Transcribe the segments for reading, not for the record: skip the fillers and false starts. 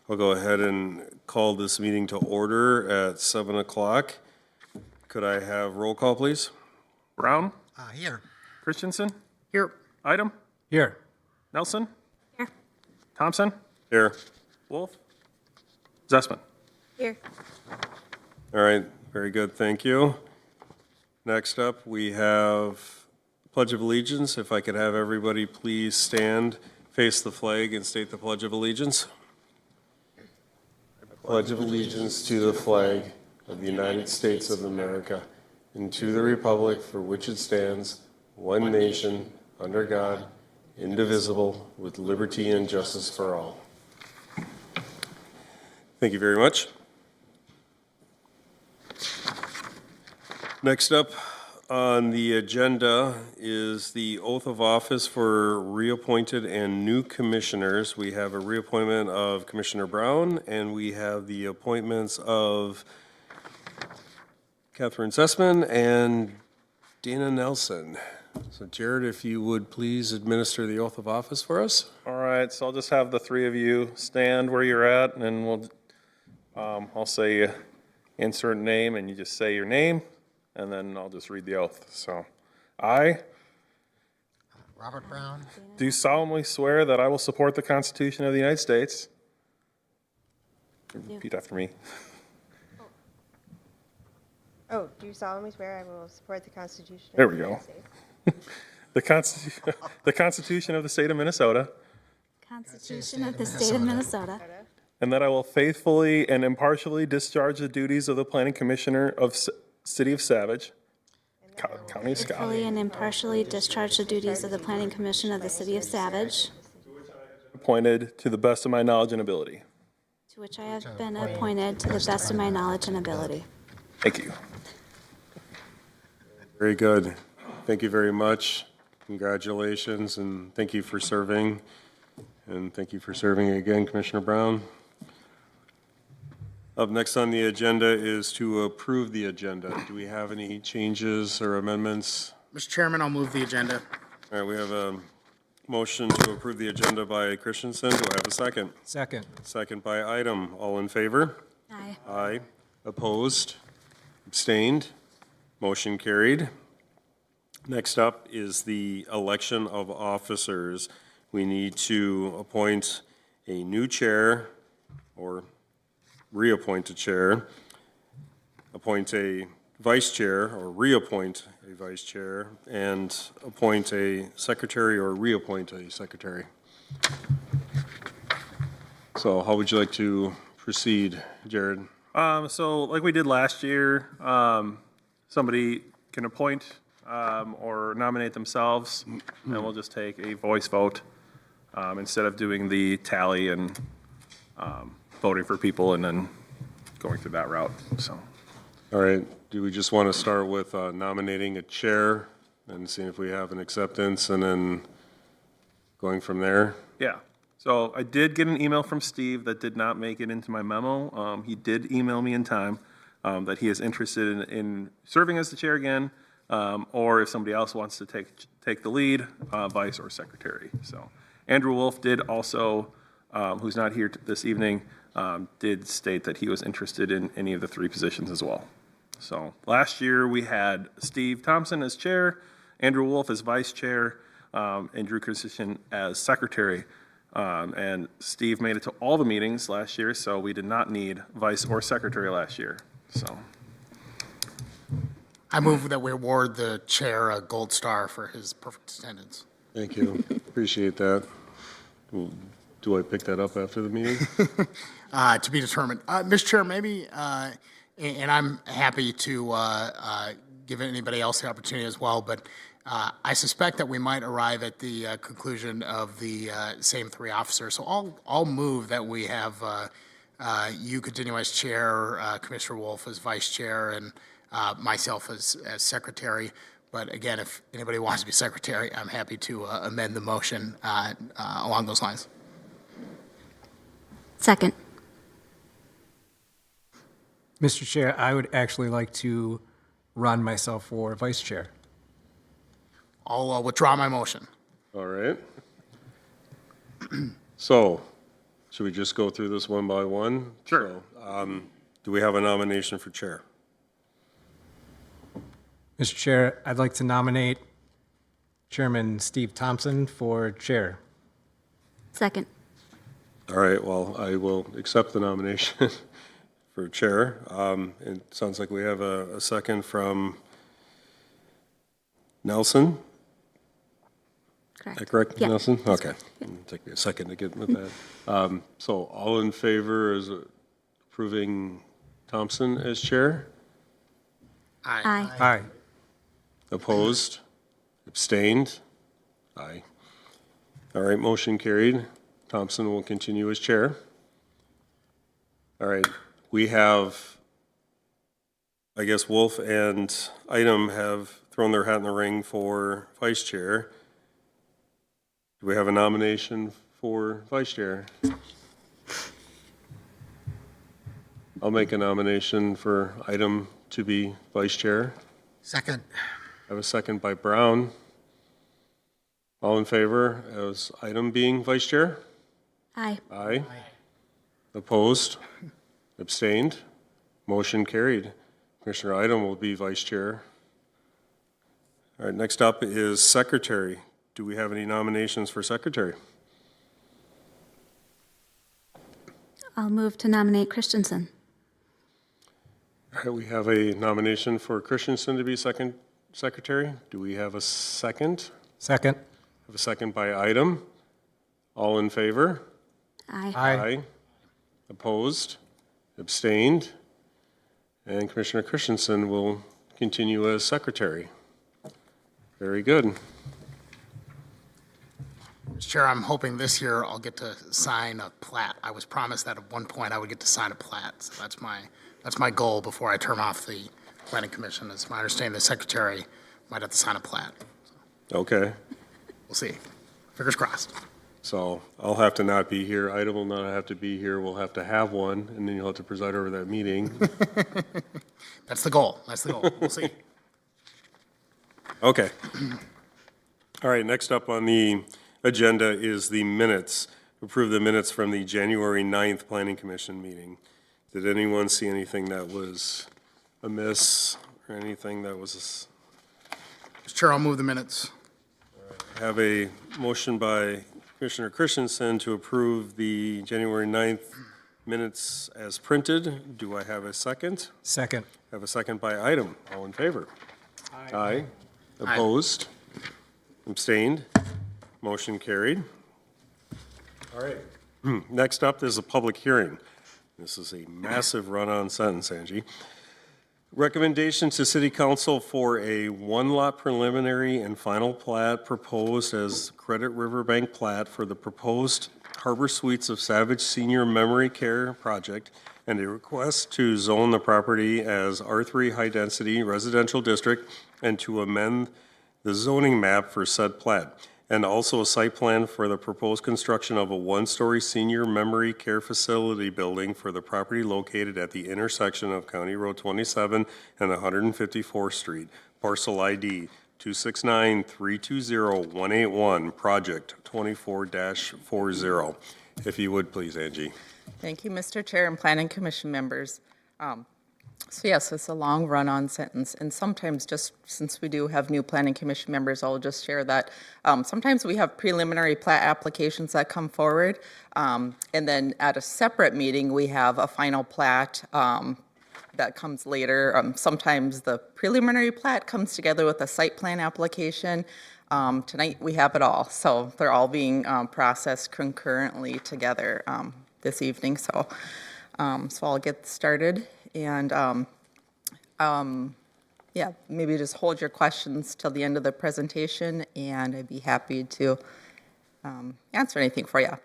I'll go ahead and call this meeting to order at 7 o'clock. Could I have roll call, please? Brown? Here. Christensen? Here. Item? Here. Nelson? Here. Thompson? Here. Wolf? Zessman? Here. All right, very good, thank you. Next up, we have Pledge of Allegiance. If I could have everybody please stand, face the flag, and state the Pledge of Allegiance. Pledge of allegiance to the flag of the United States of America and to the republic for which it stands, one nation, under God, indivisible, with liberty and justice for all. Thank you very much. Next up on the agenda is the oath of office for reappointed and new commissioners. We have a reappointment of Commissioner Brown, and we have the appointments of Catherine Zessman and Dana Nelson. So Jared, if you would please administer the oath of office for us. All right, so I'll just have the three of you stand where you're at, and then I'll say insert name, and you just say your name, and then I'll just read the oath. So, I Robert Brown. do solemnly swear that I will support the Constitution of the United States. Repeat after me. Oh, do you solemnly swear I will support the Constitution of There the we go. United States? The Constitution of the State of Minnesota, Constitution of the State of Minnesota, and that I will faithfully and impartially discharge the duties of the Planning Commissioner of City of Savage, County of Scott, fully and impartially discharge the duties of the Planning Commission of the City of Savage, appointed to the best of my knowledge and ability. to which I have been appointed to the best of my knowledge and ability. Thank you. Very good. Thank you very much. Congratulations, and thank you for serving. And thank you for serving again, Commissioner Brown. Up next on the agenda is to approve the agenda. Do we have any changes or amendments? Mr. Chairman, I'll move the agenda. All right, we have a motion to approve the agenda by Christensen. Do I have a second? Second. Second by Item. All in favor? Aye. Aye. Opposed? Abstained? Motion carried. Next up is the election of officers. We need to appoint a new chair or reappoint a chair, appoint a vice chair or reappoint a vice chair, and appoint a secretary or reappoint a secretary. So how would you like to proceed, Jared? So like we did last year, somebody can appoint or nominate themselves, and we'll just take a voice vote instead of doing the tally and voting for people and then going through that route. So, All right, do we just want to start with nominating a chair and seeing if we have an acceptance and then going from there? yeah. So I did get an email from Steve that did not make it into my memo. He did email me in time that he is interested in serving as the chair again, or if somebody else wants to take the lead, vice or secretary. So Andrew Wolf did also, who's not here this evening, did state that he was interested in any of the three positions as well. So last year we had Steve Thompson as chair, Andrew Wolf as vice chair, and Drew Christensen as secretary. And Steve made it to all the meetings last year, so we did not need vice or secretary last year. So I move that we award the chair a gold star for his perfect attendance. Thank you, appreciate that. Do I pick that up after the meeting? To be determined. Mr. Chair, maybe, and I'm happy to give anybody else the opportunity as well, but I suspect that we might arrive at the conclusion of the same three officers. So I'll move that we have you continue as chair, Commissioner Wolf as vice chair, and myself as secretary. But again, if anybody wants to be secretary, I'm happy to amend the motion along those lines. Second. Mr. Chair, I would actually like to run myself for vice chair. I'll withdraw my motion. All right. So, Should we just go through this one by one? Sure. So, do we have a nomination for chair? Mr. Chair, I'd like to nominate Chairman Steve Thompson for chair. Second. All right, well, I will accept the nomination for chair. It sounds like we have a second from Nelson. Is that Correct. correct, Yeah. Nelson? Okay. It'll take me a second to get with that. So all in favor is approving Thompson as chair? Aye. Aye. Opposed? Abstained? Aye. All right, motion carried. Thompson will continue as chair. All right, we have, I guess Wolf and Item have thrown their hat in the ring for vice chair. Do we have a nomination for vice chair? I'll make a nomination for Item to be vice chair. Second. I have a second by Brown. All in favor as Item being vice chair? Aye. Aye. Opposed? Abstained? Motion carried. Commissioner Item will be vice chair. All right, next up is secretary. Do we have any nominations for secretary? I'll move to nominate Christensen. All right, we have a nomination for Christensen to be second secretary. Do we have a second? Second. Have a second by Item. All in favor? Aye. Aye. Opposed? Abstained? And Commissioner Christensen will continue as secretary. Very good. Mr. Chair, I'm hoping this year I'll get to sign a plat. I was promised that at one point I would get to sign a plat. So that's my goal before I term off the planning commission. It's my understanding the secretary might have to sign a plat. Okay. We'll see. Fingers crossed. So I'll have to not be here. Item will not have to be here. We'll have to have one, and then you'll have to preside over that meeting. That's the goal. That's the goal. We'll see. Okay. All right, next up on the agenda is the minutes. Approve the minutes from the January 9th Planning Commission meeting. Did anyone see anything that was amiss or anything that was? Mr. Chair, I'll move the minutes. Have a motion by Commissioner Christensen to approve the January 9th minutes as printed. Do I have a second? Second. Have a second by Item. All in favor? Aye. Opposed? Abstained? Motion carried. All right. Next up is a public hearing. This is a massive run-on sentence, Angie. Recommendation to City Council for a one-lot preliminary and final plat proposed as Credit Riverbank plat for the proposed Harbor Suites of Savage Senior Memory Care Project, and a request to zone the property as R3 High Density Residential District and to amend the zoning map for said plat, and also a site plan for the proposed construction of a one-story senior memory care facility building for the property located at the intersection of County Road 27 and 154th Street, parcel ID 269-320-181, project 24-40. If you would, please, Angie. Thank you, Mr. Chair and Planning Commission members. So yes, it's a long run-on sentence, and sometimes, just since we do have new Planning Commission members, I'll just share that sometimes we have preliminary plat applications that come forward, and then at a separate meeting, we have a final plat that comes later. Sometimes the preliminary plat comes together with a site plan application. Tonight, we have it all, so they're all being processed concurrently together this evening. So I'll get started, and yeah, maybe just hold your questions till the end of the presentation, and I'd be happy to answer anything for you.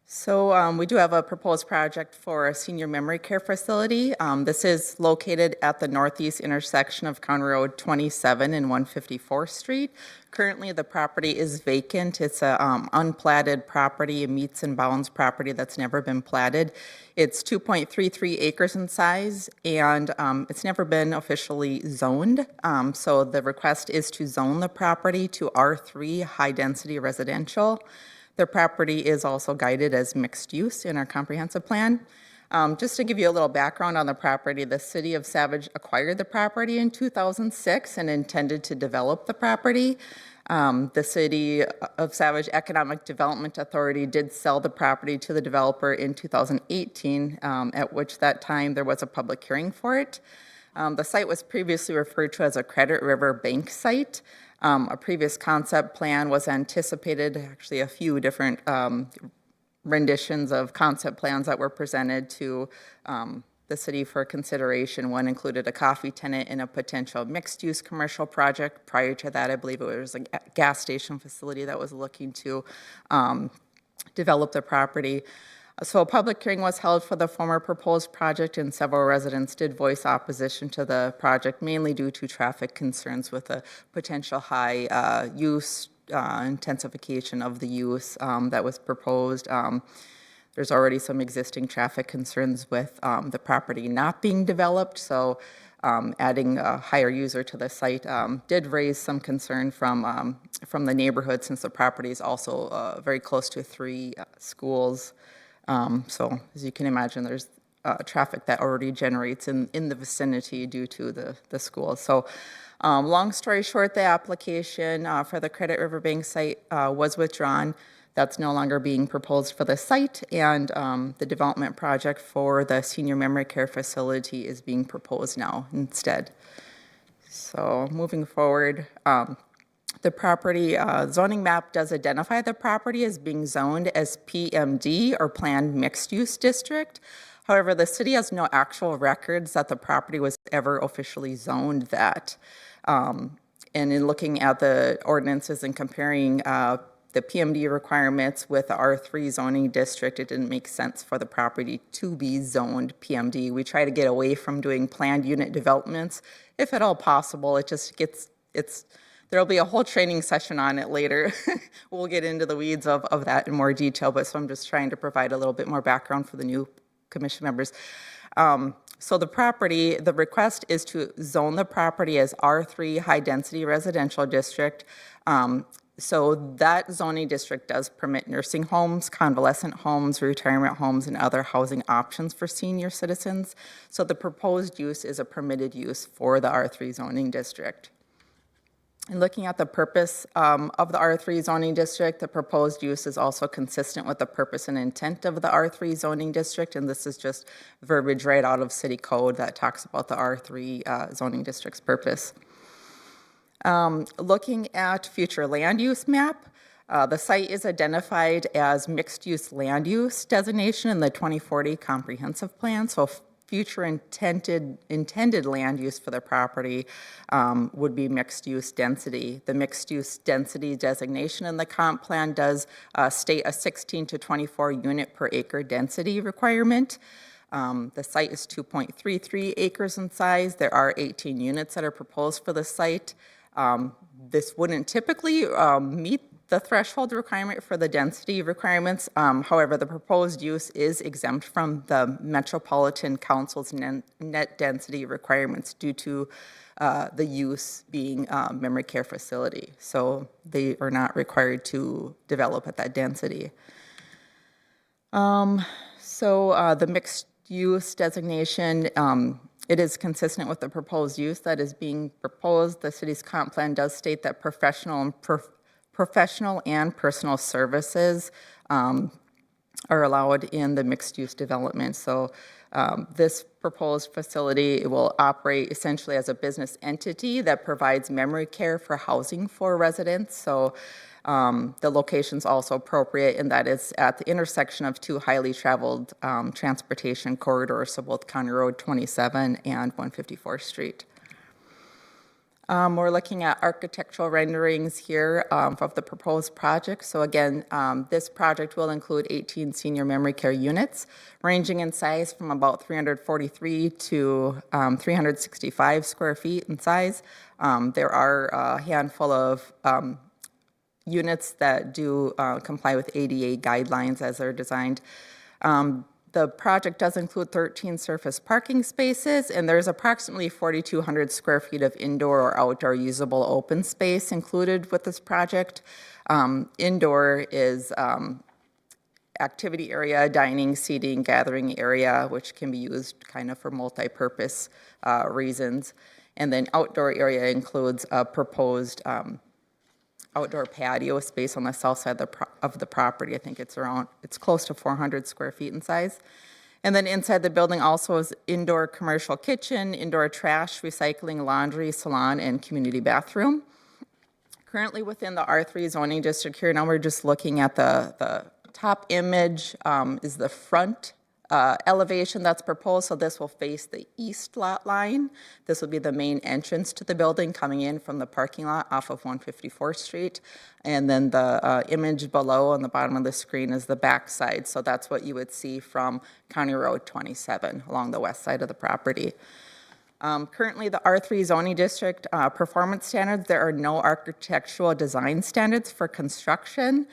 So we do have a proposed project for a senior memory care facility. This is located at the northeast intersection of County Road 27 and 154th Street. Currently, the property is vacant. It's a unplatted property, a meets and bounds property that's never been platted. It's 2.33 acres in size, and it's never been officially zoned. So the request is to zone the property to R3 high-density residential. The property is also guided as mixed use in our comprehensive plan. Just to give you a little background on the property, the city of Savage acquired the property in 2006 and intended to develop the property. The City of Savage Economic Development Authority did sell the property to the developer in 2018, at which that time there was a public hearing for it. The site was previously referred to as a Credit River Bank site. A previous concept plan was anticipated, actually a few different renditions of concept plans that were presented to the city for consideration. One included a coffee tenant in a potential mixed-use commercial project. Prior to that, I believe it was a gas station facility that was looking to develop the property. So a public hearing was held for the former proposed project, and several residents did voice opposition to the project, mainly due to traffic concerns with a potential high use intensification of the use that was proposed. There's already some existing traffic concerns with the property not being developed, so adding a higher user to the site did raise some concern from the neighborhood, since the property is also very close to 3 schools. So as you can imagine, there's traffic that already generates in the vicinity due to the schools. So long story short, the application for the Credit River Bank site was withdrawn. That's no longer being proposed for the site, and the development project for the senior memory care facility is being proposed now instead. So moving forward, the property zoning map does identify the property as being zoned as PMD, or Planned Mixed Use District. However, the city has no actual records that the property was ever officially zoned that. And in looking at the ordinances and comparing the PMD requirements with the R3 zoning district, it didn't make sense for the property to be zoned PMD. We try to get away from doing planned unit developments, if at all possible. It just gets, there'll be a whole training session on it later. We'll get into the weeds of that in more detail, but so I'm just trying to provide a little bit more background for the new commission members. So the request is to zone the property as R3 high-density residential district. So that zoning district does permit nursing homes, convalescent homes, retirement homes, and other housing options for senior citizens. So the proposed use is a permitted use for the R3 zoning district. And looking at the purpose of the R3 zoning district, the proposed use is also consistent with the purpose and intent of the R3 zoning district, and this is just verbiage right out of city code that talks about the R3 zoning district's purpose. Looking at future land use map, the site is identified as mixed-use land use designation in the 2040 comprehensive plan, so future intended land use for the property would be mixed-use density. The mixed-use density designation in the comp plan does state a 16 to 24 unit per acre density requirement. The site is 2.33 acres in size. There are 18 units that are proposed for the site. This wouldn't typically meet the threshold requirement for the density requirements. However, the proposed use is exempt from the Metropolitan Council's net density requirements due to the use being a memory care facility. So they are not required to develop at that density. The mixed use designation, it is consistent with the proposed use that is being proposed. The city's comp plan does state that professional and personal services are allowed in the mixed-use development. So this proposed facility will operate essentially as a business entity that provides memory care for housing for residents. So the location's also appropriate in that it's at the intersection of 2 highly traveled transportation corridors, so both County Road 27 and 154th Street. We're looking at architectural renderings here of the proposed project. So again, this project will include 18 senior memory care units, ranging in size from about 343 to 365 square feet in size. There are a handful of units that do comply with ADA guidelines as they're designed. The project does include 13 surface parking spaces, and there's approximately 4,200 square feet of indoor or outdoor usable open space included with this project. Indoor is activity area, dining, seating, gathering area, which can be used kind of for multi-purpose reasons. And then outdoor area includes a proposed outdoor patio space on the south side of the property. I think it's close to 400 square feet in size. And then inside the building also is indoor commercial kitchen, indoor trash, recycling, laundry, salon, and community bathroom. Currently within the R3 zoning district here, now we're just looking at the top image is the front elevation that's proposed, so this will face the east lot line. This will be the main entrance to the building coming in from the parking lot off of 154th Street. And then the image below on the bottom of the screen is the back side, so that's what you would see from County Road 27 along the west side of the property. Currently, the R3 zoning district performance standards, there are no architectural design standards for construction.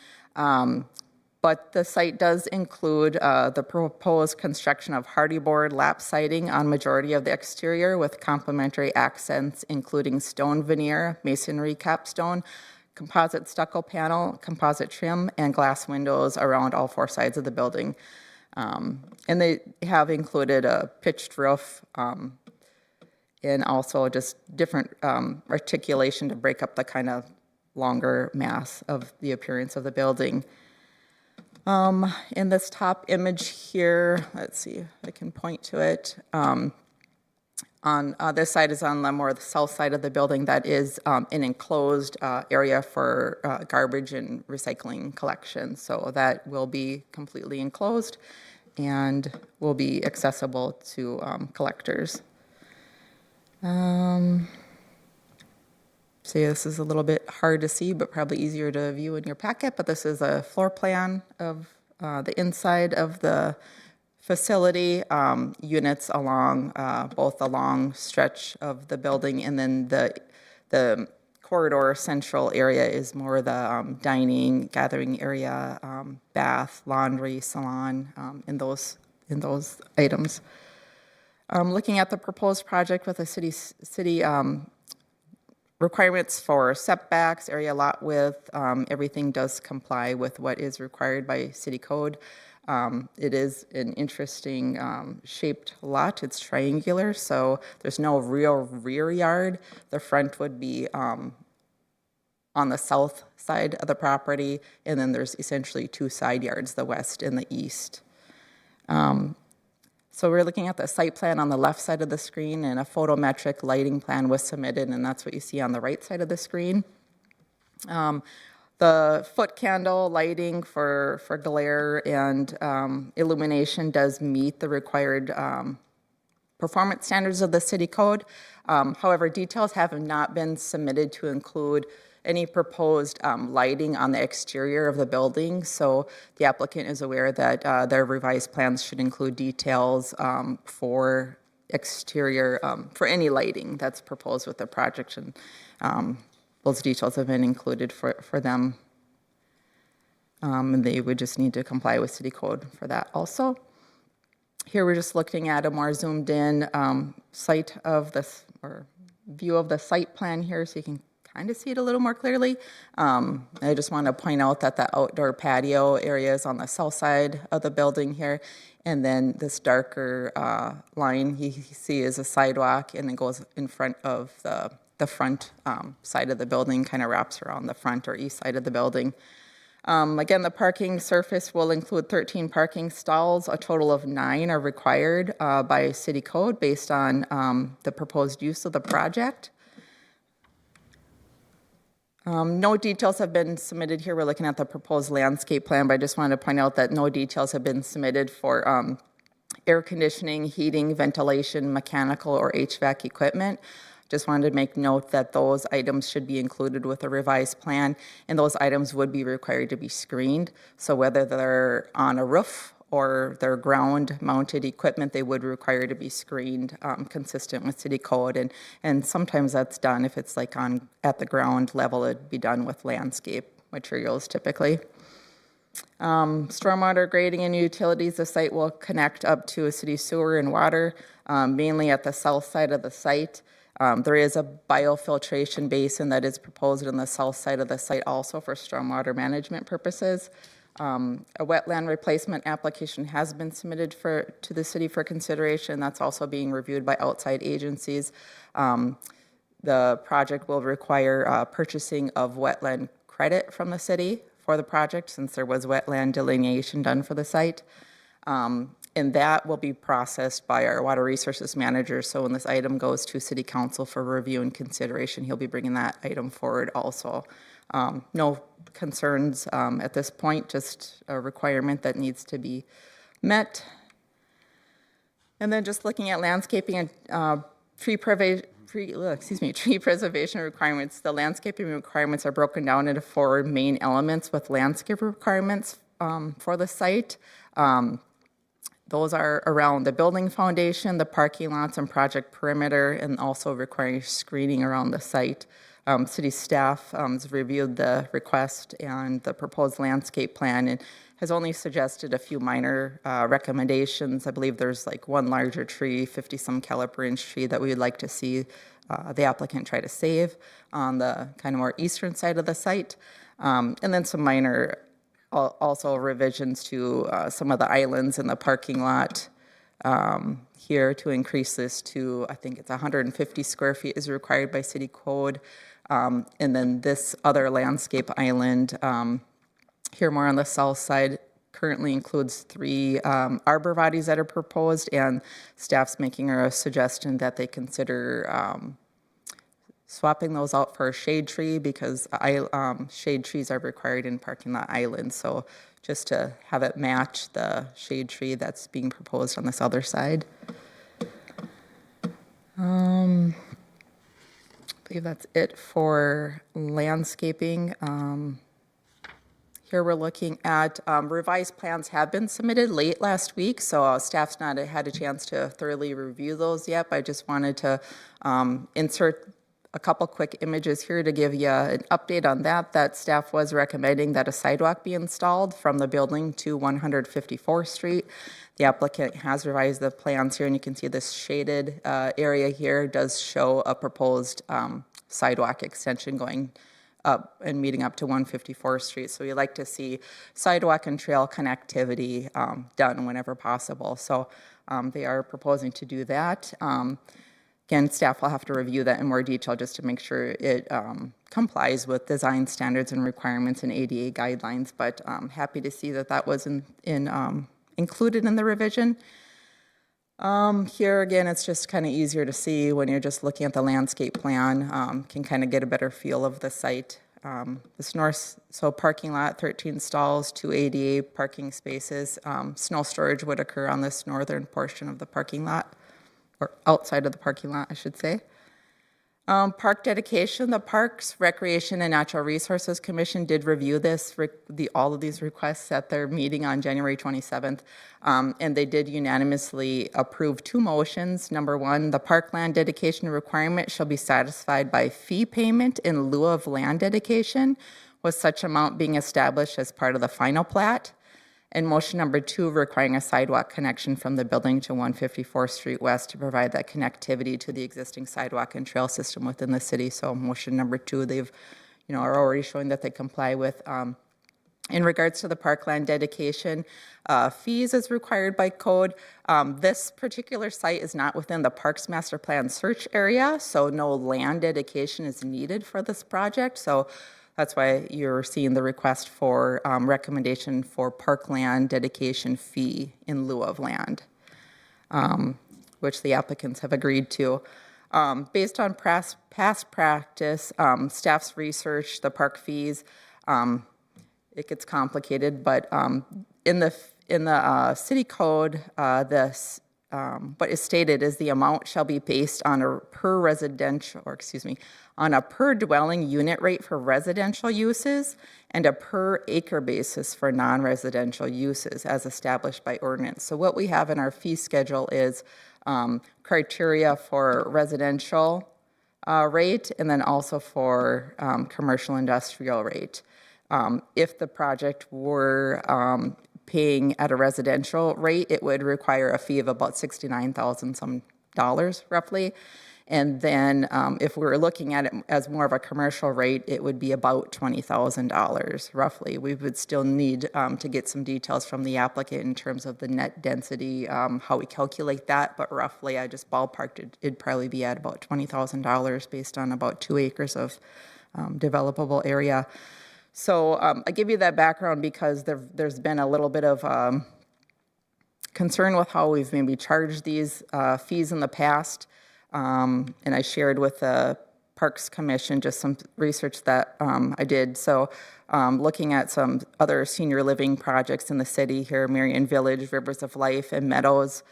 But the site does include the proposed construction of hardy board lap siding on majority of the exterior with complementary accents, including stone veneer, masonry capstone, composite stucco panel, composite trim, and glass windows around all four sides of the building. And they have included a pitched roof and also just different articulation to break up the kind of longer mass of the appearance of the building. In this top image here, let's see if I can point to it. On this side is on the more the south side of the building. That is an enclosed area for garbage and recycling collection. So that will be completely enclosed and will be accessible to collectors. So this is a little bit hard to see, but probably easier to view in your packet, but this is a floor plan of the inside of the facility, units along both the long stretch of the building, and then the corridor central area is more the dining, gathering area, bath, laundry, salon, in those items. Looking at the proposed project with the city requirements for setbacks, area lot width, everything does comply with what is required by city code. It is an interesting shaped lot. It's triangular, so there's no real rear yard. The front would be on the south side of the property, and then there's essentially two side yards, the west and the east. So we're looking at the site plan on the left side of the screen, and a photometric lighting plan was submitted, and that's what you see on the right side of the screen. The foot candle lighting for glare and illumination does meet the required performance standards of the city code. However, details have not been submitted to include any proposed lighting on the exterior of the building. So the applicant is aware that their revised plans should include details for exterior, for any lighting that's proposed with the project. And those details have been included for them. And they would just need to comply with city code for that also. Here we're just looking at a more zoomed in site of this, or view of the site plan here, so you can kind of see it a little more clearly. I just want to point out that the outdoor patio area is on the south side of the building here, and then this darker line you see is a sidewalk, and it goes in front of the front side of the building, kind of wraps around the front or east side of the building. Again, the parking surface will include 13 parking stalls. A total of 9 are required by city code based on the proposed use of the project. No details have been submitted here. We're looking at the proposed landscape plan, but I just wanted to point out that no details have been submitted for air conditioning, heating, ventilation, mechanical, or HVAC equipment. Just wanted to make note that those items should be included with a revised plan, and those items would be required to be screened. So whether they're on a roof or they're ground-mounted equipment, they would require to be screened consistent with city code. And sometimes that's done if it's like at the ground level, it'd be done with landscape materials typically. Stormwater grading and utilities, the site will connect up to a city sewer and water, mainly at the south side of the site. There is a biofiltration basin that is proposed on the south side of the site also for stormwater management purposes. A wetland replacement application has been submitted to the city for consideration. That's also being reviewed by outside agencies. The project will require purchasing of wetland credit from the city for the project, since there was wetland delineation done for the site. And that will be processed by our water resources manager. So when this item goes to city council for review and consideration, he'll be bringing that item forward also. No concerns at this point, just a requirement that needs to be met. And then just looking at landscaping and tree preservation requirements. The landscaping requirements are broken down into 4 main elements with landscape requirements for the site. Those are around the building foundation, the parking lots and project perimeter, and also requiring screening around the site. City staff has reviewed the request and the proposed landscape plan and has only suggested a few minor recommendations. I believe there's like 1 larger tree, 50-some caliper inch tree that we would like to see the applicant try to save on the kind of more eastern side of the site. And then some minor also revisions to some of the islands in the parking lot here to increase this to, I think it's 150 square feet is required by city code. And then this other landscape island here more on the south side currently includes 3 arborvitaes that are proposed, and staff's making a suggestion that they consider swapping those out for a shade tree, because shade trees are required in parking lot islands. So just to have it match the shade tree that's being proposed on this other side. I believe that's it for landscaping. Here we're looking at revised plans have been submitted late last week, so staff's not had a chance to thoroughly review those yet, but I just wanted to insert a couple quick images here to give you an update on that staff was recommending that a sidewalk be installed from the building to 154th Street. The applicant has revised the plans here, and you can see this shaded area here does show a proposed sidewalk extension going up and meeting up to 154th Street. So we like to see sidewalk and trail connectivity done whenever possible. So they are proposing to do that. Again, staff will have to review that in more detail just to make sure it complies with design standards and requirements and ADA guidelines, but I'm happy to see that that was included in the revision. Here again, it's just kind of easier to see when you're just looking at the landscape plan, can kind of get a better feel of the site. This north, so parking lot, 13 stalls, 2 ADA parking spaces. Snow storage would occur on this northern portion of the parking lot, or outside of the parking lot, I should say. Park dedication, the Parks, Recreation, and Natural Resources Commission did review this, all of these requests at their meeting on January 27th, and they did unanimously approve 2 motions. Number 1, the parkland dedication requirement shall be satisfied by fee payment in lieu of land dedication, with such amount being established as part of the final plat. And motion number 2, requiring a sidewalk connection from the building to 154th Street West to provide that connectivity to the existing sidewalk and trail system within the city. So motion number 2, they've, are already showing that they comply with. In regards to the parkland dedication, fees as required by code. This particular site is not within the Parks Master Plan search area, so no land dedication is needed for this project. So that's why you're seeing the request for recommendation for parkland dedication fee in lieu of land, which the applicants have agreed to. Based on past practice, staff's research, the park fees, it gets complicated, but in the city code, what is stated is the amount shall be based on a per dwelling unit rate for residential uses and a per acre basis for non-residential uses as established by ordinance. So what we have in our fee schedule is criteria for residential rate and then also for commercial industrial rate. If the project were paying at a residential rate, it would require a fee of about $69,000 some dollars roughly. And then if we were looking at it as more of a commercial rate, it would be about $20,000 roughly. We would still need to get some details from the applicant in terms of the net density, how we calculate that, but roughly I just ballparked it, it'd probably be at about $20,000 based on about 2 acres of developable area. So I give you that background because there's been a little bit of concern with how we've maybe charged these fees in the past. And I shared with the Parks Commission just some research that I did. So looking at some other senior living projects in the city here, Marion Village, Rivers of Life, and Meadows,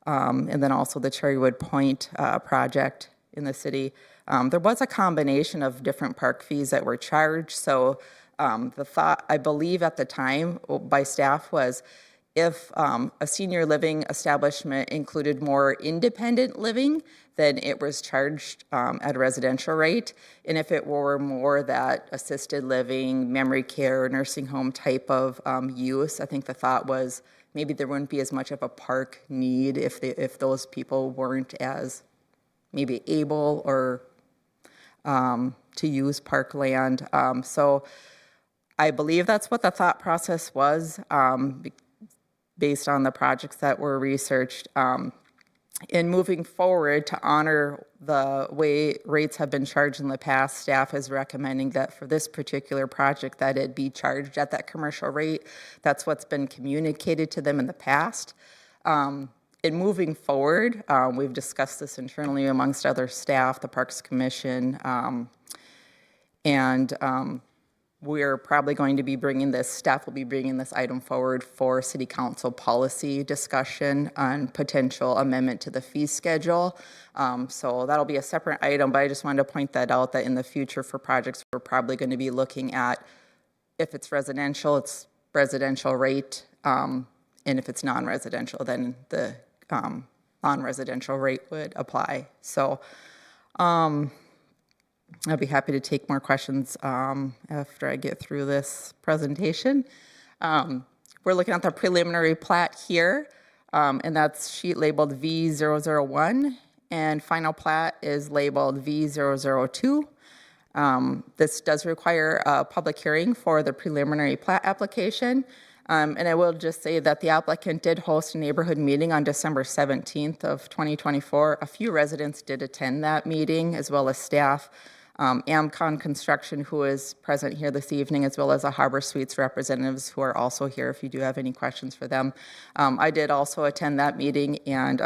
and then also the Cherrywood Point project in the city. There was a combination of different park fees that were charged. So the thought, I believe at the time by staff was, if a senior living establishment included more independent living, then it was charged at a residential rate. And if it were more that assisted living, memory care, nursing home type of use, I think the thought was maybe there wouldn't be as much of a park need if those people weren't as maybe able or to use park land. So I believe that's what the thought process was. Based on the projects that were researched. In moving forward to honor the way rates have been charged in the past, staff is recommending that for this particular project that it be charged at that commercial rate. That's what's been communicated to them in the past. In moving forward, we've discussed this internally amongst other staff, the Parks Commission, and we're probably going to be bringing this, staff will be bringing this item forward for City Council policy discussion on potential amendment to the fee schedule. So that'll be a separate item, but I just wanted to point that out that in the future for projects, we're probably going to be looking at if it's residential rate, and if it's non-residential, then the non-residential rate would apply. So I'll be happy to take more questions after I get through this presentation. We're looking at the preliminary plat here, and that's sheet labeled V001, and final plat is labeled V002. This does require a public hearing for the preliminary plat application. And I will just say that the applicant did host a neighborhood meeting on December 17th of 2024. A few residents did attend that meeting, as well as staff. Amcon Construction, who is present here this evening, as well as the Harbor Suites representatives who are also here if you do have any questions for them. I did also attend that meeting, and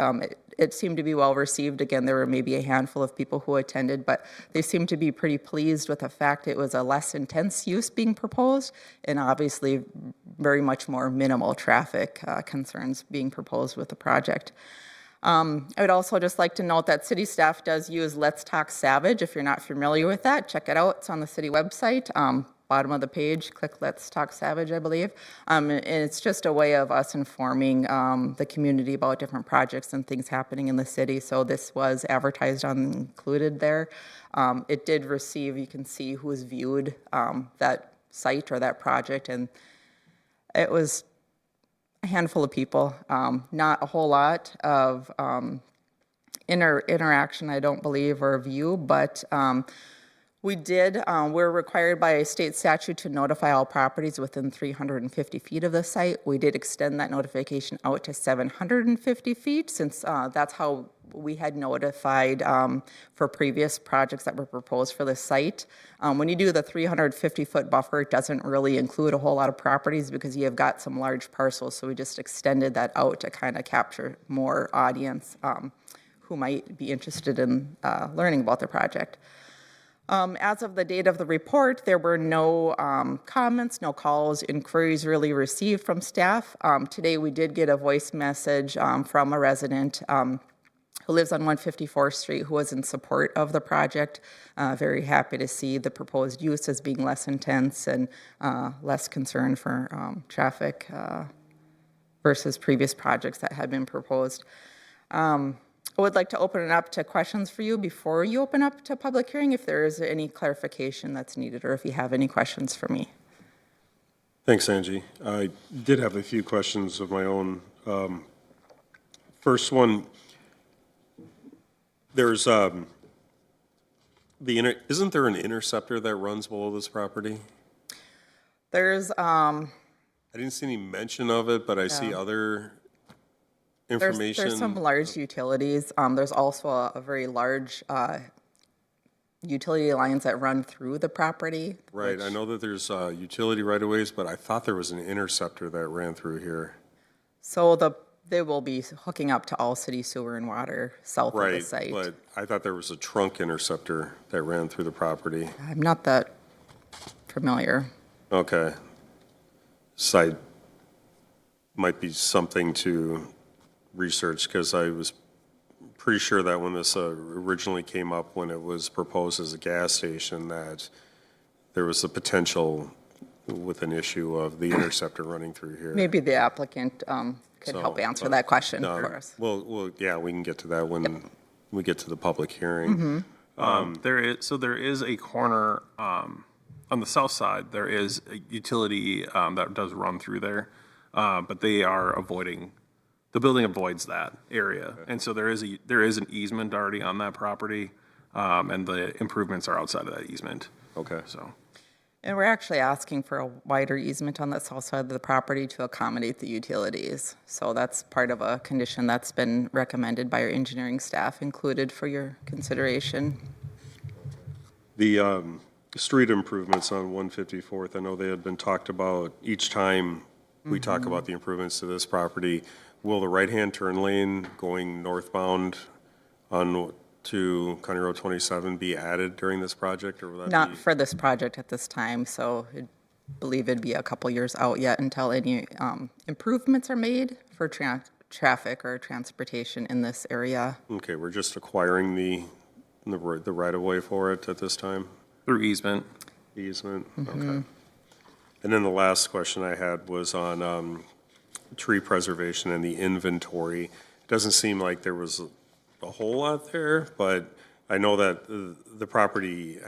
it seemed to be well received. Again, there were maybe a handful of people who attended, but they seemed to be pretty pleased with the fact it was a less intense use being proposed, and obviously very much more minimal traffic concerns being proposed with the project. I would also just like to note that city staff does use Let's Talk Savage. If you're not familiar with that, check it out. It's on the city website. Bottom of the page, click Let's Talk Savage, I believe. And it's just a way of us informing the community about different projects and things happening in the city. So this was advertised on, included there. It did receive, you can see who's viewed that site or that project, and it was a handful of people, not a whole lot of interaction, I don't believe, or view, but we're required by a state statute to notify all properties within 350 feet of the site. We did extend that notification out to 750 feet since that's how we had notified for previous projects that were proposed for the site. When you do the 350-foot buffer, it doesn't really include a whole lot of properties because you have got some large parcels, so we just extended that out to kind of capture more audience who might be interested in learning about the project. As of the date of the report, there were no comments, no calls, inquiries really received from staff. Today we did get a voice message from a resident who lives on 154th Street who was in support of the project. Very happy to see the proposed use as being less intense and less concern for traffic versus previous projects that had been proposed. I would like to open it up to questions for you before you open up to public hearing, if there is any clarification that's needed or if you have any questions for me. Thanks, Angie. I did have a few questions of my own. First one, there's, isn't there an interceptor that runs below this property? There's, I didn't see any mention of it, but I see other information. there's some large utilities. There's also a very large utility lines that run through the property. Right, I know that there's utility right-of-ways, but I thought there was an interceptor that ran through here. So they will be hooking up to all city sewer and water south of the Right, site. but I thought there was a trunk interceptor that ran through the property. I'm not that familiar. Okay. Site might be something to research, because I was pretty sure that when this originally came up, when it was proposed as a gas station, that there was a potential with an issue of the interceptor running through here. Maybe the applicant could So, help answer but, that question no, for us. Well, yeah, we can get to that when we get to the public hearing. There is a corner, on the south side, there is a utility, that does run through there. But they are avoiding, the building avoids that area. And so there is an easement already on that property, and the improvements are outside of that easement, Okay. so. And we're actually asking for a wider easement on the south side of the property to accommodate the utilities. So that's part of a condition that's been recommended by our engineering staff, included for your consideration. The street improvements on 154th, I know they had been talked about each time we talk about the improvements to this property. Will the right-hand turn lane going northbound on to County Road 27 be added during this project, or will that be? Not for this project at this time, so I believe it'd be a couple years out yet until any improvements are made for traffic or transportation in this area. Okay, we're just acquiring the right-of-way for it at this time? Through easement. Easement, okay. And then the last question I had was on tree preservation and the inventory. It doesn't seem like there was a whole lot there, but I know that the property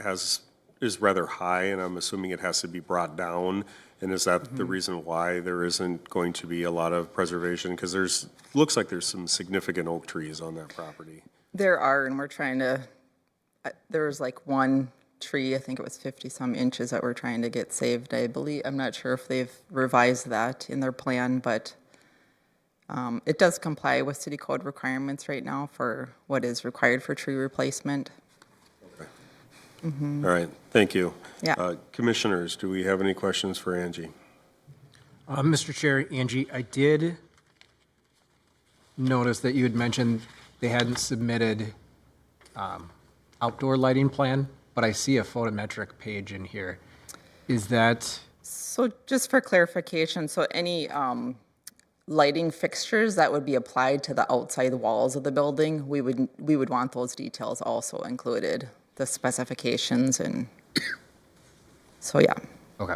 is rather high, and I'm assuming it has to be brought down. And is that the reason why there isn't going to be a lot of preservation? Because looks like there's some significant oak trees on that property. There are, and we're trying to, there was like one tree, I think it was 50-some inches that we're trying to get saved, I believe. I'm not sure if they've revised that in their plan, but it does comply with city code requirements right now for what is required for tree replacement. All right, thank you. Yeah. Commissioners, do we have any questions for Angie? Mr. Chair, Angie, I did notice that you had mentioned they hadn't submitted outdoor lighting plan, but I see a photometric page in here. Is that, So just for clarification, so any lighting fixtures that would be applied to the outside walls of the building, we would want those details also included, the specifications and, so yeah. okay.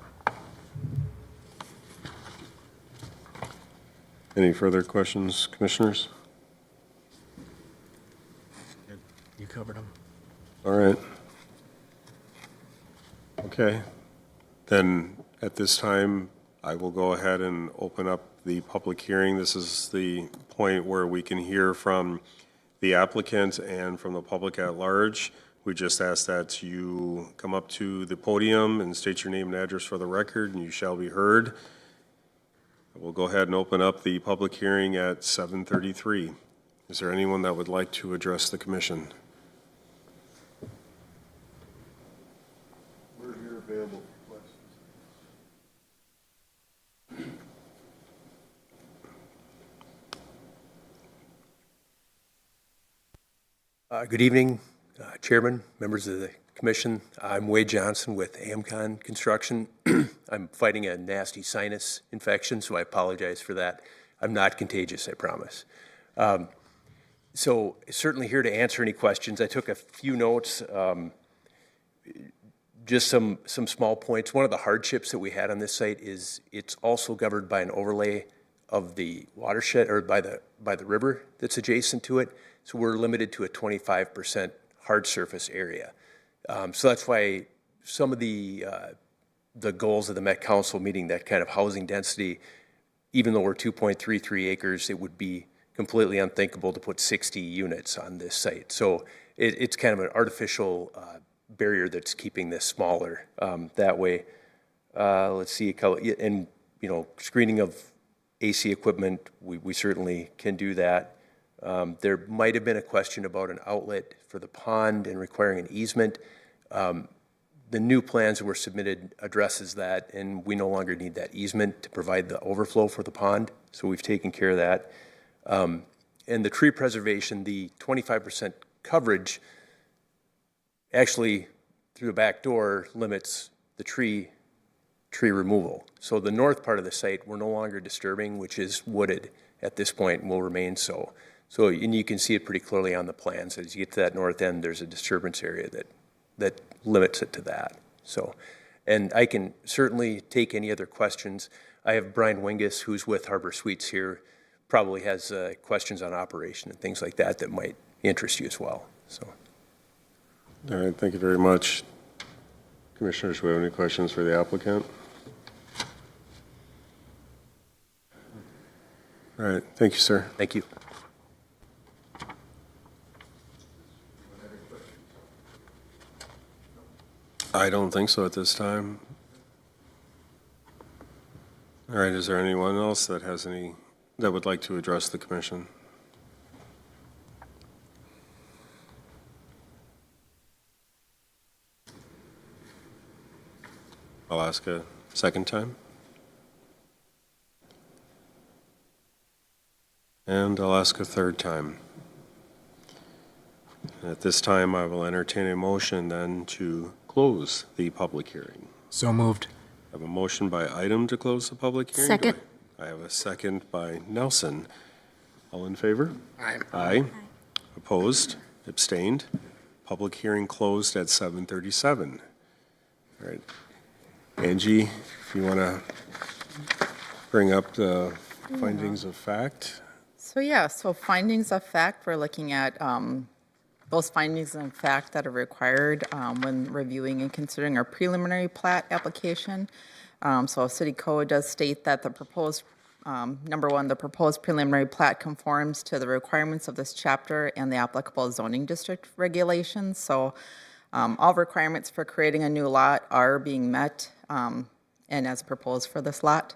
Any further questions, commissioners? You covered them. All right. Okay. Then at this time, I will go ahead and open up the public hearing. This is the point where we can hear from the applicant and from the public at large. We just ask that you come up to the podium and state your name and address for the record, and you shall be heard. We'll go ahead and open up the public hearing at 7:33. Is there anyone that would like to address the commission? We're here available for questions. Good evening, Chairman, members of the Commission. I'm Wade Johnson with Amcon Construction. I'm fighting a nasty sinus infection, so I apologize for that. I'm not contagious, I promise. So certainly here to answer any questions. I took a few notes, just some small points. One of the hardships that we had on this site is it's also governed by an overlay of the watershed, or by the river that's adjacent to it. So we're limited to a 25% hard surface area. So that's why some of the the goals of the Met Council meeting that kind of housing density. Even though we're 2.33 acres, it would be completely unthinkable to put 60 units on this site. So it's kind of an artificial barrier that's keeping this smaller that way. Let's see, and, you know, screening of AC equipment, we certainly can do that. There might have been a question about an outlet for the pond and requiring an easement. The new plans that were submitted addresses that, and we no longer need that easement to provide the overflow for the pond, so we've taken care of that. And the tree preservation, the 25% coverage actually through the back door limits the tree removal. So the north part of the site we're no longer disturbing, which is wooded at this point and will remain so. So, and you can see it pretty clearly on the plans. As you get to that north end, there's a disturbance area that limits it to that. So, and I can certainly take any other questions. I have Brian Wingus, who's with Harbor Suites here, probably has questions on operation and things like that that might interest you as well. So, All right, thank you very much. Commissioners, do we have any questions for the applicant? All right, thank you, sir. thank you. I don't think so at this time. All right, is there anyone else that would like to address the commission? I'll ask a second time. And I'll ask a third time. At this time, I will entertain a motion then to close the public hearing. So moved. I have a motion by Item to close the public hearing. Second. I have a second by Nelson. All in favor? Aye. Aye. Opposed? Abstained? Public hearing closed at 7:37. All right. Angie, if you want to bring up the findings of fact. So findings of fact, we're looking at those findings of fact that are required when reviewing and considering our preliminary plat application. So City Code does state that the proposed, number one, the proposed preliminary plat conforms to the requirements of this chapter and the applicable zoning district regulations. So all requirements for creating a new lot are being met and as proposed for this lot.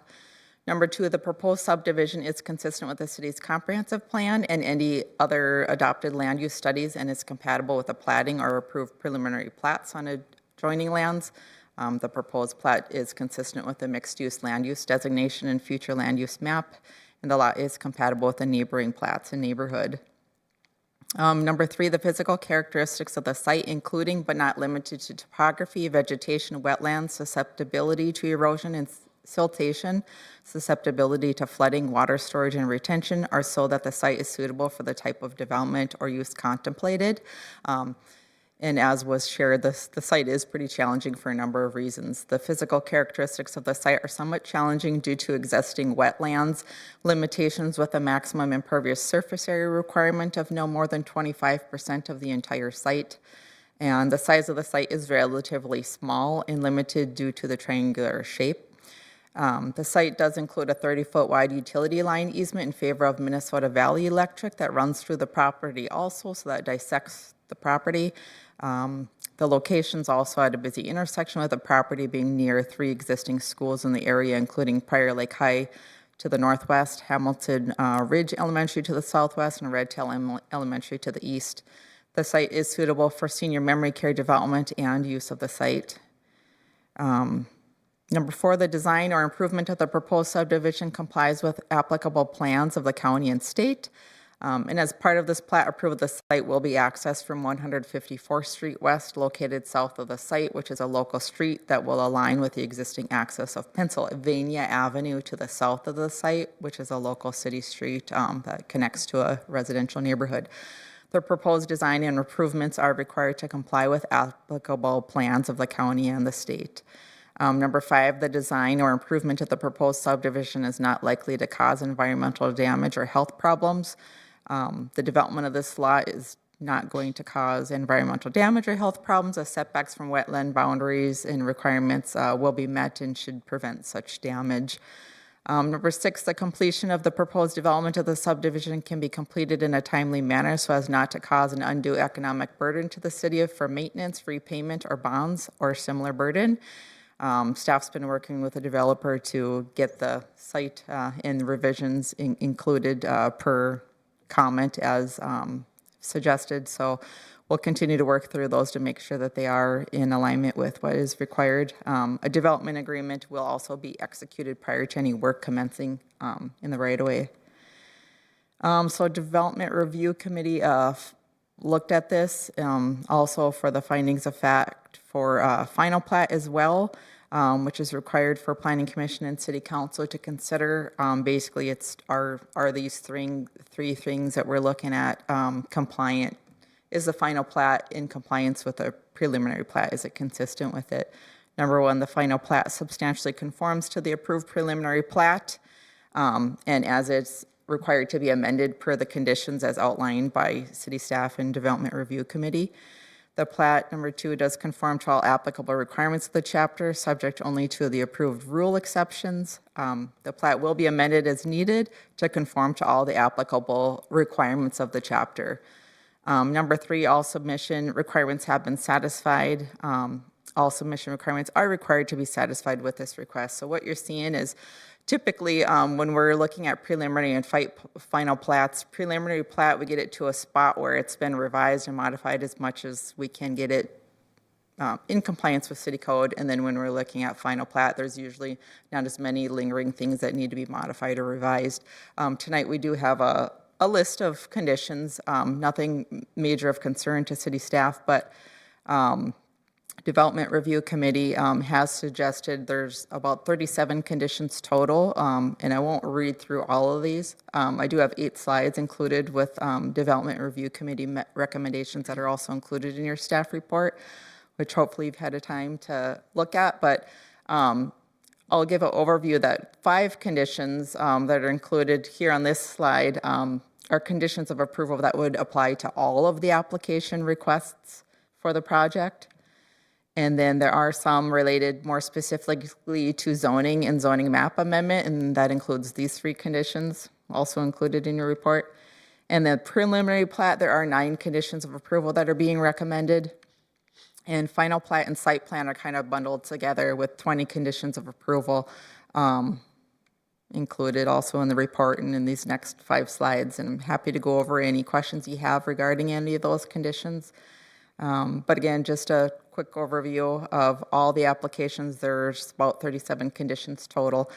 Number two, the proposed subdivision is consistent with the city's comprehensive plan and any other adopted land use studies and is compatible with the platting or approved preliminary plats on adjoining lands. The proposed plat is consistent with the mixed-use land use designation and future land use map, and the lot is compatible with the neighboring plats and neighborhood. Number three, the physical characteristics of the site, including but not limited to topography, vegetation, wetlands, susceptibility to erosion and siltation, susceptibility to flooding, water storage, and retention are so that the site is suitable for the type of development or use contemplated. And as was shared, the site is pretty challenging for a number of reasons. The physical characteristics of the site are somewhat challenging due to existing wetlands, limitations with a maximum impervious surface area requirement of no more than 25% of the entire site. And the size of the site is relatively small and limited due to the triangular shape. The site does include a 30-foot wide utility line easement in favor of Minnesota Valley Electric that runs through the property also, so that dissects the property. The location's also at a busy intersection with the property being near 3 existing schools in the area, including Prior Lake High to the northwest, Hamilton Ridge Elementary to the southwest, and Red Tail Elementary to the east. The site is suitable for senior memory care development and use of the site. Number 4, the design or improvement of the proposed subdivision complies with applicable plans of the county and state. And as part of this plat approval, the site will be accessed from 154th Street West, located south of the site, which is a local street that will align with the existing access of Pennsylvania Avenue to the south of the site, which is a local city street that connects to a residential neighborhood. The proposed design and improvements are required to comply with applicable plans of the county and the state. Number 5, the design or improvement of the proposed subdivision is not likely to cause environmental damage or health problems. The development of this lot is not going to cause environmental damage or health problems, as setbacks from wetland boundaries and requirements will be met and should prevent such damage. Number 6, the completion of the proposed development of the subdivision can be completed in a timely manner so as not to cause an undue economic burden to the city for maintenance, repayment, or bonds, or similar burden. Staff's been working with the developer to get the site and revisions included per comment as suggested. So we'll continue to work through those to make sure that they are in alignment with what is required. A development agreement will also be executed prior to any work commencing in the right-of-way. So Development Review Committee looked at this, also for the findings of fact for final plat as well, which is required for Planning Commission and City Council to consider. Basically, are these three things that we're looking at compliant? Is the final plat in compliance with the preliminary plat? Is it consistent with it? Number 1, the final plat substantially conforms to the approved preliminary plat, and as it's required to be amended per the conditions as outlined by city staff and Development Review Committee. The plat, number 2, does conform to all applicable requirements of the chapter, subject only to the approved rule exceptions. The plat will be amended as needed to conform to all the applicable requirements of the chapter. Number 3, all submission requirements have been satisfied. All submission requirements are required to be satisfied with this request. So what you're seeing is typically when we're looking at preliminary and final plats, preliminary plat, we get it to a spot where it's been revised and modified as much as we can get it in compliance with city code. And then when we're looking at final plat, there's usually not as many lingering things that need to be modified or revised. Tonight we do have a list of conditions, nothing major of concern to city staff, but Development Review Committee has suggested there's about 37 conditions total, and I won't read through all of these. I do have 8 slides included with Development Review Committee recommendations that are also included in your staff report, which hopefully you've had a time to look at, but I'll give an overview that 5 conditions that are included here on this slide are conditions of approval that would apply to all of the application requests for the project. And then there are some related more specifically to zoning and zoning map amendment, and that includes these 3 conditions also included in your report. And the preliminary plat, there are 9 conditions of approval that are being recommended. And final plat and site plan are kind of bundled together with 20 conditions of approval included also in the report and in these next 5 slides. And I'm happy to go over any questions you have regarding any of those conditions. But again, just a quick overview of all the applications. There's about 37 conditions total,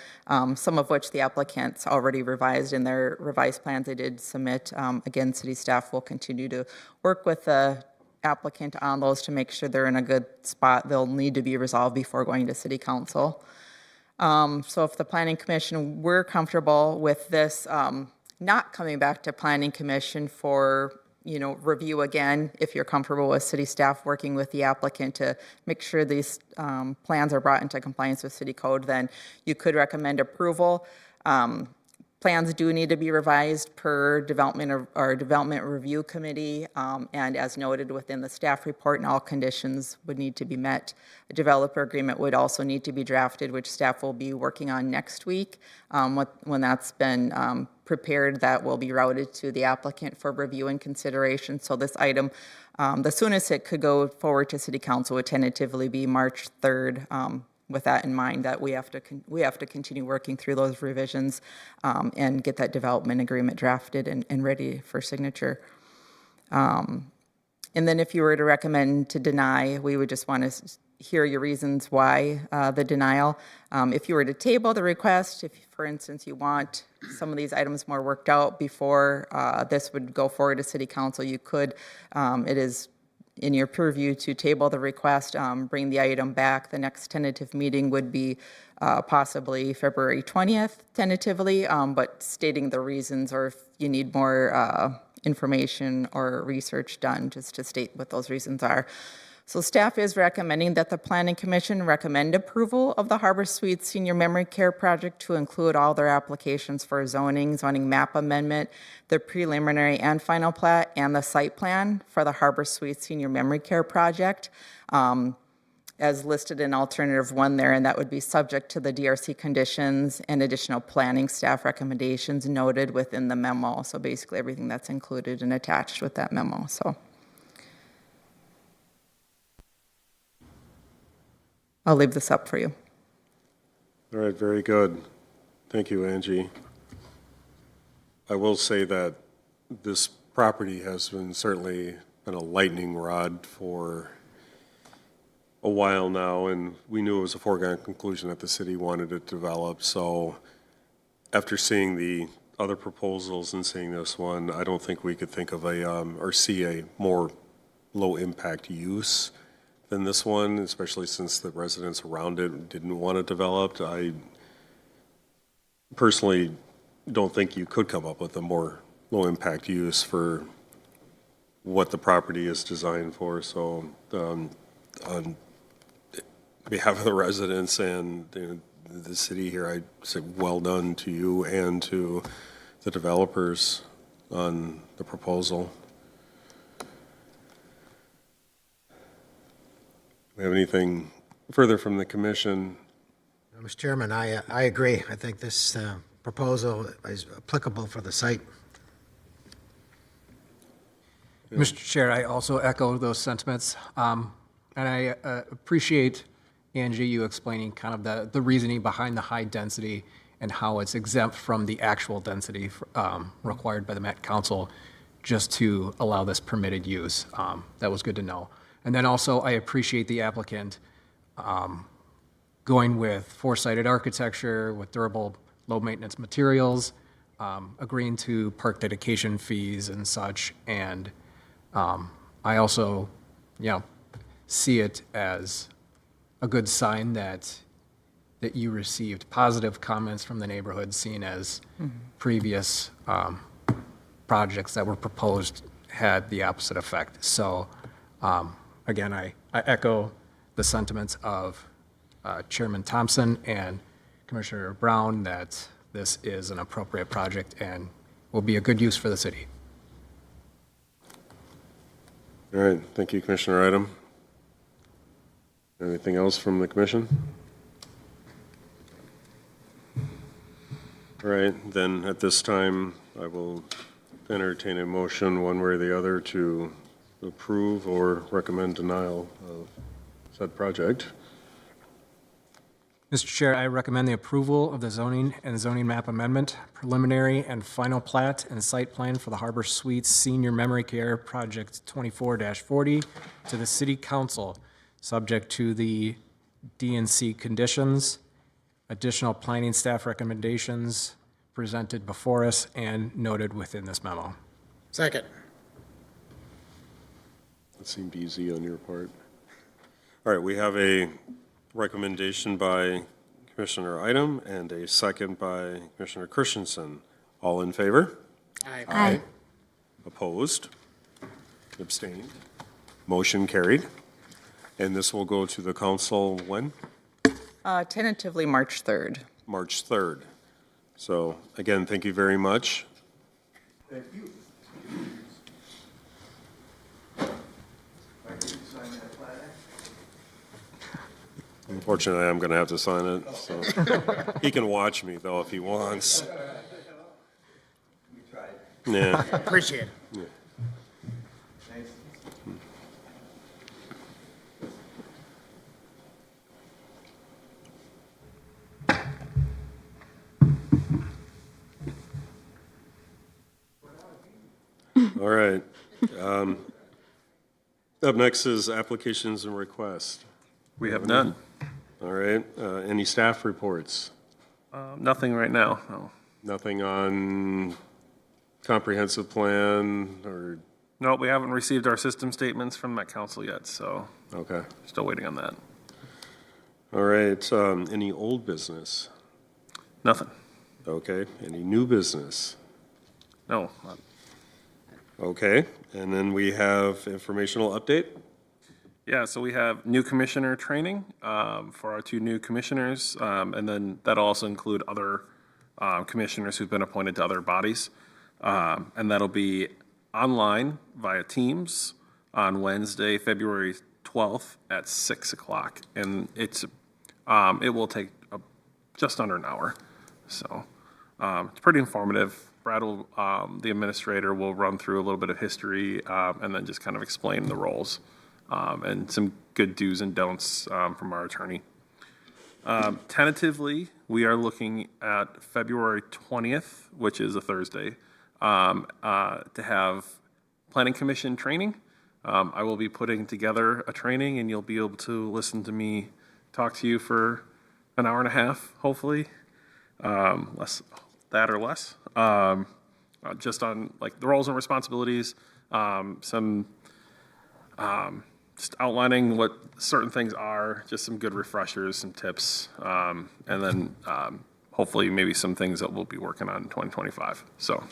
some of which the applicants already revised in their revised plans they did submit. Again, city staff will continue to work with the applicant on those to make sure they're in a good spot. They'll need to be resolved before going to city council. So if the planning commission, we're comfortable with this not coming back to planning commission for review again, if you're comfortable with city staff working with the applicant to make sure these plans are brought into compliance with city code, then you could recommend approval. Plans do need to be revised per development review committee, and as noted within the staff report, and all conditions would need to be met. A developer agreement would also need to be drafted, which staff will be working on next week. When that's been prepared, that will be routed to the applicant for review and consideration. So this item, the soonest it could go forward to city council would tentatively be March 3rd. With that in mind, that we have to continue working through those revisions and get that development agreement drafted and ready for signature. And then if you were to recommend to deny, we would just want to hear your reasons why the denial. If you were to table the request, if, for instance, you want some of these items more worked out before this would go forward to city council, you could. It is in your purview to table the request, bring the item back. The next tentative meeting would be possibly February 20th, tentatively, but stating the reasons, or if you need more information or research done, just to state what those reasons are. So staff is recommending that the Planning Commission recommend approval of the Harbor Suites Senior Memory Care Project to include all their applications for zoning map amendment, the preliminary and final plat, and the site plan for the Harbor Suites Senior Memory Care Project, as listed in alternative 1 there, and that would be subject to the DRC conditions and additional planning staff recommendations noted within the memo. So basically everything that's included and attached with that memo, so. I'll leave this up for you. All right, very good. Thank you, Angie. I will say that this property has certainly been a lightning rod for a while now, and we knew it was a foregone conclusion that the city wanted it developed. So after seeing the other proposals and seeing this one, I don't think we could think of or see a more low-impact use than this one, especially since the residents around it didn't want it developed. I personally don't think you could come up with a more low-impact use for what the property is designed for. So on behalf of the residents and the city here, I say well done to you and to the developers on the proposal. We have anything further from the commission? Mr. Chairman, I agree. I think this proposal is applicable for the site. Mr. Chair, I also echo those sentiments. And I appreciate, Angie, you explaining kind of the reasoning behind the high density and how it's exempt from the actual density required by the Met Council just to allow this permitted use. That was good to know. And then also, I appreciate the applicant going with four-sided architecture, with durable, low-maintenance materials, agreeing to park dedication fees and such. And I also, see it as a good sign that you received positive comments from the neighborhood, seen as previous projects that were proposed had the opposite effect. So, again, I echo the sentiments of Chairman Thompson and Commissioner Brown that this is an appropriate project and will be a good use for the city. All right, thank you, Commissioner Item. Anything else from the commission? All right, then at this time, I will entertain a motion one way or the other to approve or recommend denial of said project. Mr. Chair, I recommend the approval of the zoning and zoning map amendment, preliminary and final plat and site plan for the Harbor Suites Senior Memory Care Project 24-40 to the City Council, subject to the DNC conditions, additional planning staff recommendations presented before us and noted within this memo. Second. It seemed easy on your part. All right, we have a recommendation by Commissioner Item and a second by Commissioner Christensen. All in favor? Aye. Opposed? Abstained? Motion carried. And this will go to the council when? Tentatively March 3rd. March 3rd. So again, thank you very much. Thank you. Unfortunately, I'm going to have to sign it, so. He can watch me, though, if he wants. Yeah. Appreciate it. All right. Up next is applications and requests. We have none. All right. Any staff reports? Nothing right now, no. Nothing on comprehensive plan or, No, we haven't received our system statements from Met Council yet, so okay. still waiting on that. All right. Any old business? Nothing. Okay. Any new business? No, not- Okay. And then we have informational update. Yeah, so we have new commissioner training for our 2 new commissioners, and then that'll also include other commissioners who've been appointed to other bodies. And that'll be online via Teams on Wednesday, February 12th at 6 o'clock. And it will take just under an hour. So it's pretty informative. Brad will, the administrator, will run through a little bit of history and then just kind of explain the roles. And some good do's and don'ts from our attorney. Tentatively, we are looking at February 20th, which is a Thursday, to have Planning Commission training. I will be putting together a training, and you'll be able to listen to me talk to you for an hour and a half, hopefully, less that or less, just on like the roles and responsibilities, just outlining what certain things are, just some good refreshers, some tips, and then hopefully maybe some things that we'll be working on in 2025. So,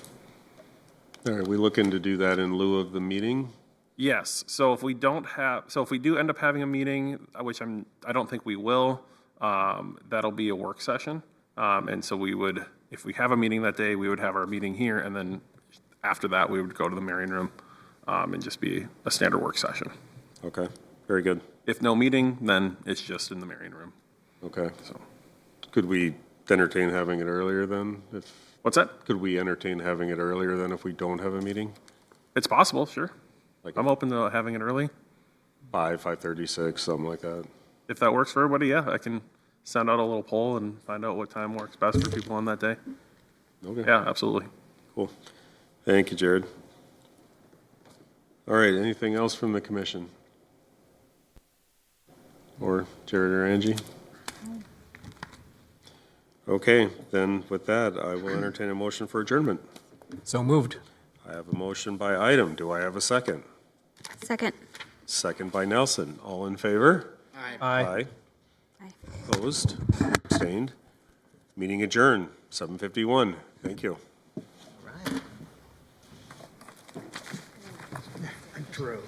All right, we looking to do that in lieu of the meeting? yes. So if we do end up having a meeting, which I don't think we will, that'll be a work session. And so we would, if we have a meeting that day, we would have our meeting here, and then after that, we would go to the Marion Room and just be a standard work session. Okay, very good. If no meeting, then it's just in the Marion Room. Okay. So, Could we entertain having it earlier then? what's that? Could we entertain having it earlier then if we don't have a meeting? It's possible, sure. Like I'm open to having it early. 5:36, something like that. If that works for everybody, yeah, I can send out a little poll and find out what time works best for people on that day. Okay. Yeah, absolutely. Cool. Thank you, Jared. All right, anything else from the commission? Or Jared or Angie? Okay, then with that, I will entertain a motion for adjournment. So moved. I have a motion by item. Do I have a second? Second. Second by Nelson. All in favor? Aye. Aye. Opposed? Abstained? Meeting adjourned, 7:51. Thank you. Drew.